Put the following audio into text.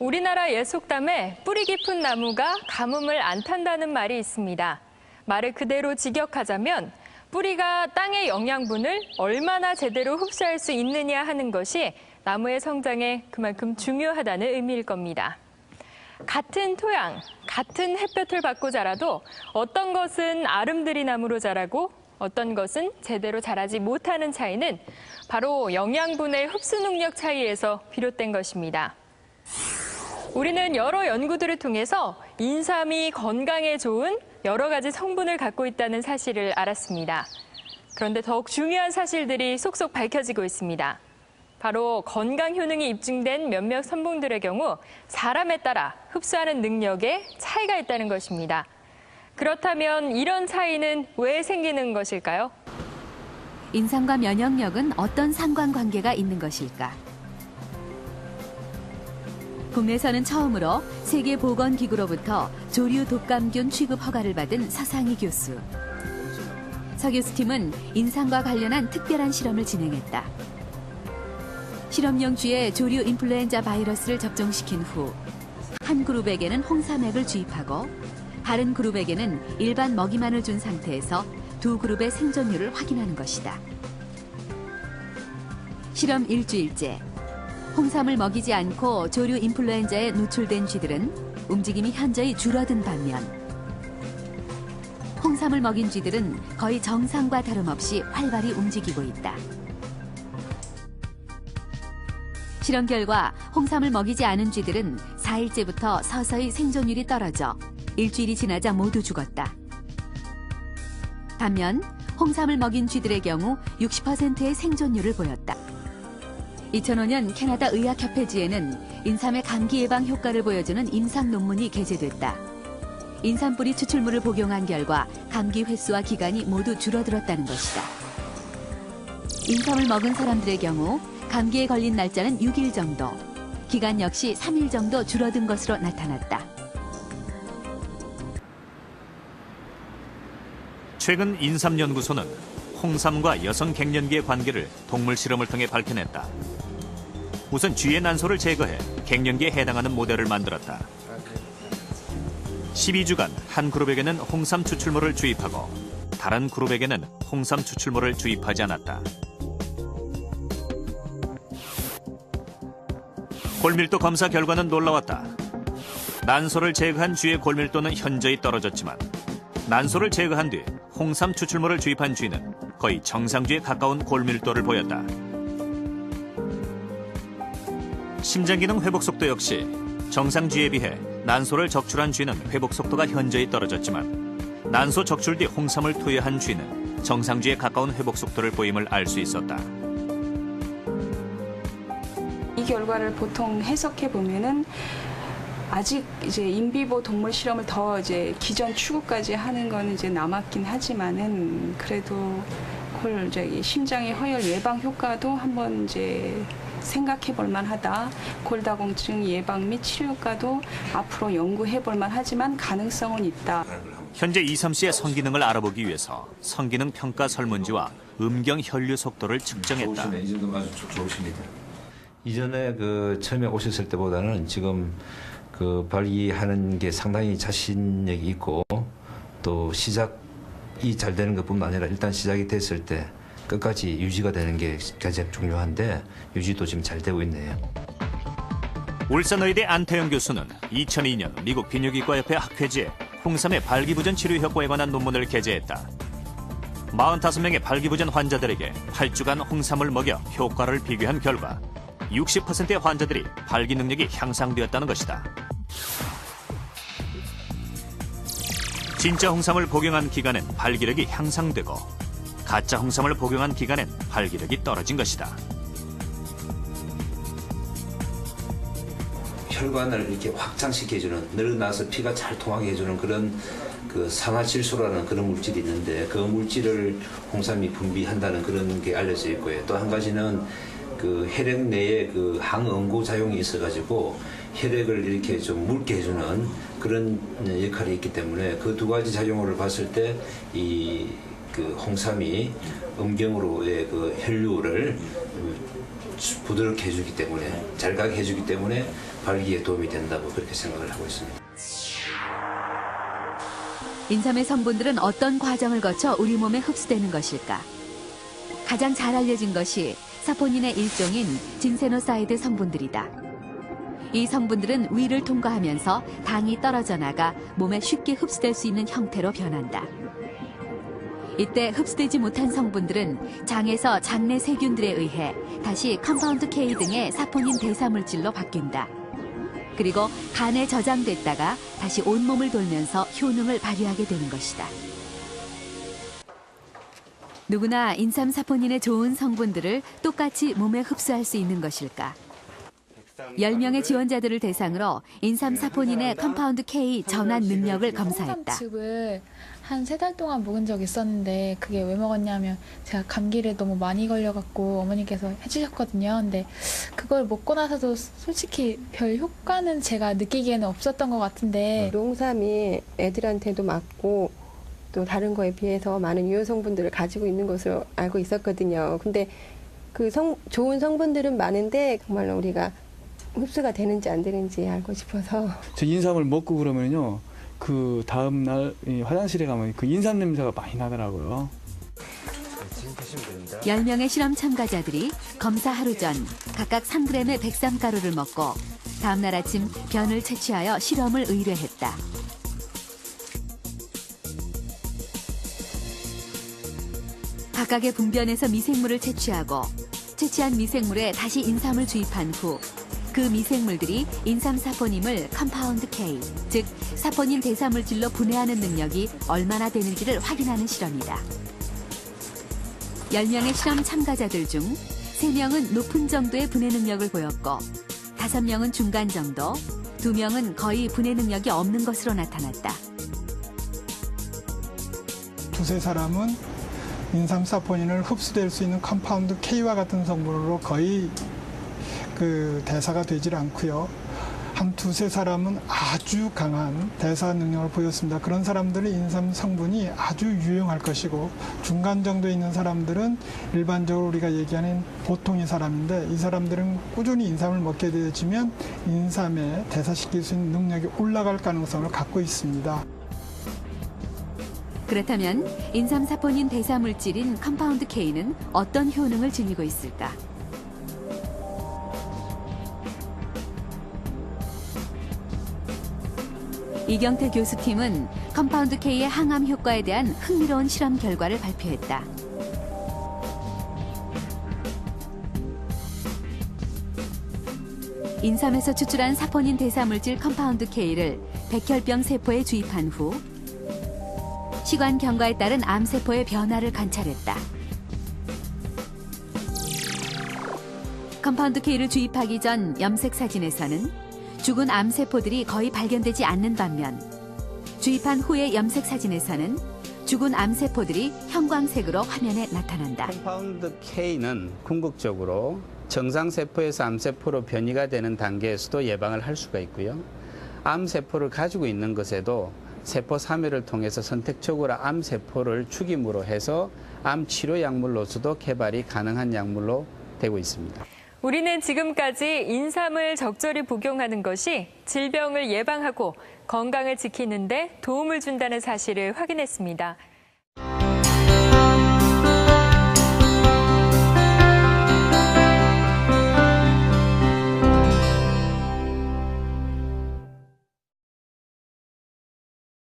우리나라 옛 속담에 뿌리 깊은 나무가 가뭄을 안 탄다는 말이 있습니다. 말을 그대로 직역하자면 뿌리가 땅의 영양분을 얼마나 제대로 흡수할 수 있느냐 하는 것이 나무의 성장에 그만큼 중요하다는 의미일 겁니다. 같은 토양, 같은 햇볕을 받고 자라도 어떤 것은 아름드리 나무로 자라고 어떤 것은 제대로 자라지 못하는 차이는 바로 영양분의 흡수 능력 차이에서 비롯된 것입니다. 우리는 여러 연구들을 통해서 인삼이 건강에 좋은 여러 가지 성분을 갖고 있다는 사실을 알았습니다. 그런데 더욱 중요한 사실들이 속속 밝혀지고 있습니다. 바로 건강 효능이 입증된 몇몇 성분들의 경우 사람에 따라 흡수하는 능력에 차이가 있다는 것입니다. 그렇다면 이런 차이는 왜 생기는 것일까요? 인삼과 면역력은 어떤 상관관계가 있는 것일까? 국내에서는 처음으로 세계보건기구로부터 조류 독감균 취급 허가를 받은 서상희 교수. 서 교수팀은 인삼과 관련한 특별한 실험을 진행했다. 실험용 쥐에 조류 인플루엔자 바이러스를 접종시킨 후 한 그룹에게는 홍삼액을 주입하고 다른 그룹에게는 일반 먹이만을 준 상태에서 두 그룹의 생존율을 확인하는 것이다. 실험 일주일째. 홍삼을 먹이지 않고 조류 인플루엔자에 노출된 쥐들은 움직임이 현저히 줄어든 반면 홍삼을 먹인 쥐들은 거의 정상과 다름없이 활발히 움직이고 있다. 실험 결과 홍삼을 먹이지 않은 쥐들은 4일째부터 서서히 생존율이 떨어져 일주일이 지나자 모두 죽었다. 반면 홍삼을 먹인 쥐들의 경우 60%의 생존율을 보였다. 2005년 캐나다 의학협회지에는 인삼의 감기 예방 효과를 보여주는 임상 논문이 게재됐다. 인삼뿌리 추출물을 복용한 결과 감기 횟수와 기간이 모두 줄어들었다는 것이다. 인삼을 먹은 사람들의 경우 감기에 걸린 날짜는 6일 정도, 기간 역시 3일 정도 줄어든 것으로 나타났다. 최근 인삼연구소는 홍삼과 여성 갱년기의 관계를 동물 실험을 통해 밝혀냈다. 우선 쥐의 난소를 제거해 갱년기에 해당하는 모델을 만들었다. 12주간 한 그룹에게는 홍삼 추출물을 주입하고 다른 그룹에게는 홍삼 추출물을 주입하지 않았다. 골밀도 검사 결과는 놀라웠다. 난소를 제거한 쥐의 골밀도는 현저히 떨어졌지만 난소를 제거한 뒤 홍삼 추출물을 주입한 쥐는 거의 정상쥐에 가까운 골밀도를 보였다. 심장기능 회복 속도 역시 정상쥐에 비해 난소를 적출한 쥐는 회복 속도가 현저히 떨어졌지만 난소 적출 뒤 홍삼을 투여한 쥐는 정상쥐에 가까운 회복 속도를 보임을 알 수 있었다. 이 결과를 보통 해석해 보면은 아직 이제 인비보 동물 실험을 더 이제 기전 추구까지 하는 거는 이제 남았긴 하지만은 그래도 그걸 이제 심장의 허혈 예방 효과도 한번 이제 생각해 볼 만하다. 골다공증 예방 및 치료 효과도 앞으로 연구해 볼 만하지만 가능성은 있다. 현재 이삼 씨의 성기능을 알아보기 위해서 성기능 평가 설문지와 음경 혈류 속도를 측정했다. 이 정도 아주 좋으십니다. 이전에 처음에 오셨을 때보다는 지금 발기하는 게 상당히 자신력이 있고 또 시작이 잘 되는 것뿐만 아니라 일단 시작이 됐을 때 끝까지 유지가 되는 게 가장 중요한데 유지도 지금 잘 되고 있네요. 울산의대 안태영 교수는 2002년 미국 비뇨기과협회 학회지에 홍삼의 발기부전 치료 효과에 관한 논문을 게재했다. 45명의 발기부전 환자들에게 8주간 홍삼을 먹여 효과를 비교한 결과 60%의 환자들이 발기 능력이 향상되었다는 것이다. 진짜 홍삼을 복용한 기간엔 발기력이 향상되고 가짜 홍삼을 복용한 기간엔 발기력이 떨어진 것이다. 혈관을 이렇게 확장시켜주는, 늘어나서 피가 잘 통하게 해주는 그런 산화질소라는 그런 물질이 있는데 그 물질을 홍삼이 분비한다는 그런 게 알려져 있고요. 또 한 가지는 혈액 내에 항응고 작용이 있어가지고 혈액을 이렇게 좀 묽게 해주는 그런 역할이 있기 때문에 그 두 가지 작용을 봤을 때 홍삼이 음경으로의 혈류를 부드럽게 해주기 때문에 잘 가게 해주기 때문에 발기에 도움이 된다고 그렇게 생각을 하고 있습니다. 인삼의 성분들은 어떤 과정을 거쳐 우리 몸에 흡수되는 것일까? 가장 잘 알려진 것이 사포닌의 일종인 진세노사이드 성분들이다. 이 성분들은 위를 통과하면서 당이 떨어져 나가 몸에 쉽게 흡수될 수 있는 형태로 변한다. 이때 흡수되지 못한 성분들은 장에서 장내 세균들에 의해 다시 컴파운드 K 등의 사포닌 대사물질로 바뀐다. 그리고 간에 저장됐다가 다시 온몸을 돌면서 효능을 발휘하게 되는 것이다. 누구나 인삼 사포닌의 좋은 성분들을 똑같이 몸에 흡수할 수 있는 것일까? 10명의 지원자들을 대상으로 인삼 사포닌의 컴파운드 K 전환 능력을 검사했다. 즙을 한 3달 동안 먹은 적이 있었는데 그게 왜 먹었냐면 제가 감기를 너무 많이 걸려갖고 어머니께서 해주셨거든요. 근데 그걸 먹고 나서도 솔직히 별 효과는 제가 느끼기에는 없었던 것 같은데 농삼이 애들한테도 맞고 또 다른 거에 비해서 많은 유효 성분들을 가지고 있는 것으로 알고 있었거든요. 근데 그 좋은 성분들은 많은데 정말로 우리가 흡수가 되는지 안 되는지 알고 싶어서. 저 인삼을 먹고 그러면요, 그 다음 날 화장실에 가면 그 인삼 냄새가 많이 나더라고요. 10명의 실험 참가자들이 검사 하루 전 각각 3g의 백삼가루를 먹고 다음 날 아침 변을 채취하여 실험을 의뢰했다. 각각의 분변에서 미생물을 채취하고 채취한 미생물에 다시 인삼을 주입한 후 그 미생물들이 인삼 사포닌을 컴파운드 K, 즉 사포닌 대사물질로 분해하는 능력이 얼마나 되는지를 확인하는 실험이다. 10명의 실험 참가자들 중 3명은 높은 정도의 분해 능력을 보였고 5명은 중간 정도, 2명은 거의 분해 능력이 없는 것으로 나타났다. 두세 사람은 인삼 사포닌을 흡수될 수 있는 컴파운드 K와 같은 성분으로 거의 그 대사가 되질 않고요. 한 두세 사람은 아주 강한 대사 능력을 보였습니다. 그런 사람들은 인삼 성분이 아주 유용할 것이고 중간 정도에 있는 사람들은 일반적으로 우리가 얘기하는 보통의 사람인데 이 사람들은 꾸준히 인삼을 먹게 되어지면 인삼에 대사시킬 수 있는 능력이 올라갈 가능성을 갖고 있습니다. 그렇다면 인삼 사포닌 대사물질인 컴파운드 K는 어떤 효능을 지니고 있을까? 이경태 교수팀은 컴파운드 K의 항암 효과에 대한 흥미로운 실험 결과를 발표했다. 인삼에서 추출한 사포닌 대사물질 컴파운드 K를 백혈병 세포에 주입한 후 시관 경과에 따른 암세포의 변화를 관찰했다. 컴파운드 K를 주입하기 전 염색 사진에서는 죽은 암세포들이 거의 발견되지 않는 반면 주입한 후의 염색 사진에서는 죽은 암세포들이 형광색으로 화면에 나타난다. 컴파운드 K는 궁극적으로 정상세포에서 암세포로 변이가 되는 단계에서도 예방을 할 수가 있고요. 암세포를 가지고 있는 것에도 세포 사멸을 통해서 선택적으로 암세포를 죽임으로 해서 암치료 약물로서도 개발이 가능한 약물로 되고 있습니다. 우리는 지금까지 인삼을 적절히 복용하는 것이 질병을 예방하고 건강을 지키는 데 도움을 준다는 사실을 확인했습니다.